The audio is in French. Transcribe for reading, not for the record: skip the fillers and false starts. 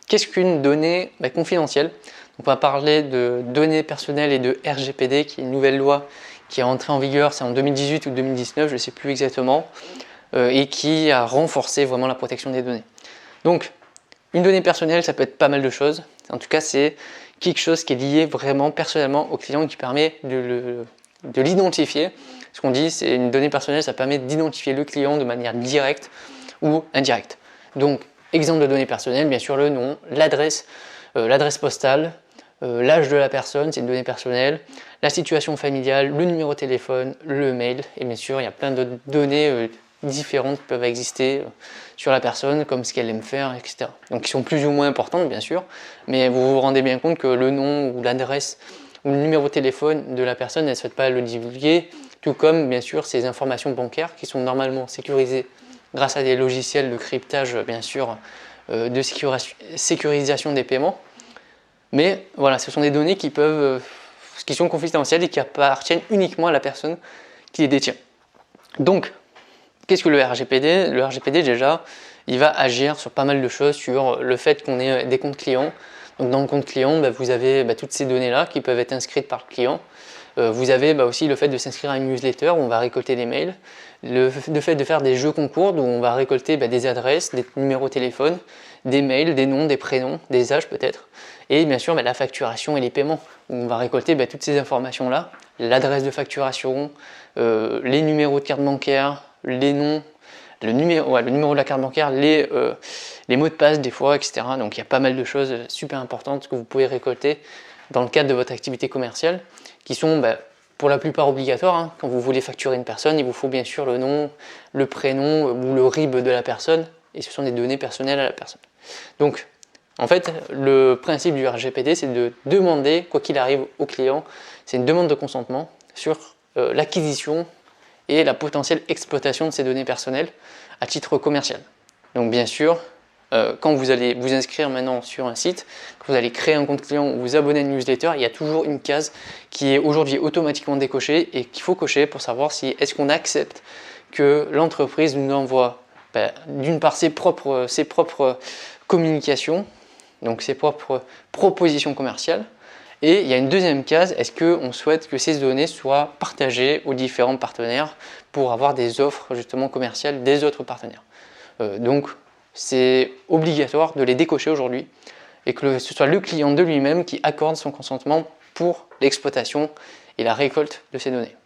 qu'est-ce qu'une donnée confidentielle? On va parler de données personnelles et de RGPD, qui est une nouvelle loi qui est entrée en vigueur, c'est en 2018 ou 2019, je ne sais plus exactement, et qui a renforcé vraiment la protection des données. Donc, une donnée personnelle, ça peut être pas mal de choses. En tout cas, c'est quelque chose qui est lié vraiment personnellement au client et qui permet de l'identifier. Ce qu'on dit, c'est une donnée personnelle, ça permet d'identifier le client de manière directe ou indirecte. Donc, exemple de données personnelles, bien sûr le nom, l'adresse postale, l'âge de la personne, c'est une donnée personnelle, la situation familiale, le numéro de téléphone, le mail, et bien sûr il y a plein de données différentes qui peuvent exister sur la personne, comme ce qu'elle aime faire, etc. Donc qui sont plus ou moins importantes bien sûr, mais vous vous rendez bien compte que le nom ou l'adresse ou le numéro de téléphone de la personne, elle ne souhaite pas le divulguer, tout comme bien sûr ces informations bancaires qui sont normalement sécurisées grâce à des logiciels de cryptage bien sûr, de sécurisation des paiements. Mais voilà, ce sont des données qui sont confidentielles et qui appartiennent uniquement à la personne qui les détient. Donc, qu'est-ce que le RGPD? Le RGPD déjà, il va agir sur pas mal de choses, sur le fait qu'on ait des comptes clients. Donc dans le compte client, vous avez toutes ces données-là qui peuvent être inscrites par le client. Vous avez aussi le fait de s'inscrire à une newsletter où on va récolter des mails, le fait de faire des jeux concours où on va récolter des adresses, des numéros de téléphone, des mails, des noms, des prénoms, des âges peut-être, et bien sûr la facturation et les paiements où on va récolter toutes ces informations-là, l'adresse de facturation, les numéros de carte bancaire, les noms, le numéro de la carte bancaire, les mots de passe des fois, etc. Donc il y a pas mal de choses super importantes que vous pouvez récolter dans le cadre de votre activité commerciale, qui sont pour la plupart obligatoires. Quand vous voulez facturer une personne, il vous faut bien sûr le nom, le prénom ou le RIB de la personne, et ce sont des données personnelles à la personne. Donc en fait, le principe du RGPD, c'est de demander, quoi qu'il arrive au client, c'est une demande de consentement sur l'acquisition et la potentielle exploitation de ces données personnelles à titre commercial. Donc bien sûr, quand vous allez vous inscrire maintenant sur un site, quand vous allez créer un compte client ou vous abonner à une newsletter, il y a toujours une case qui est aujourd'hui automatiquement décochée et qu'il faut cocher pour savoir si est-ce qu'on accepte que l'entreprise nous envoie d'une part ses propres communications, donc ses propres propositions commerciales, et il y a une deuxième case, est-ce qu'on souhaite que ces données soient partagées aux différents partenaires pour avoir des offres justement commerciales des autres partenaires. Donc c'est obligatoire de les décocher aujourd'hui et que ce soit le client de lui-même qui accorde son consentement pour l'exploitation et la récolte de ces données.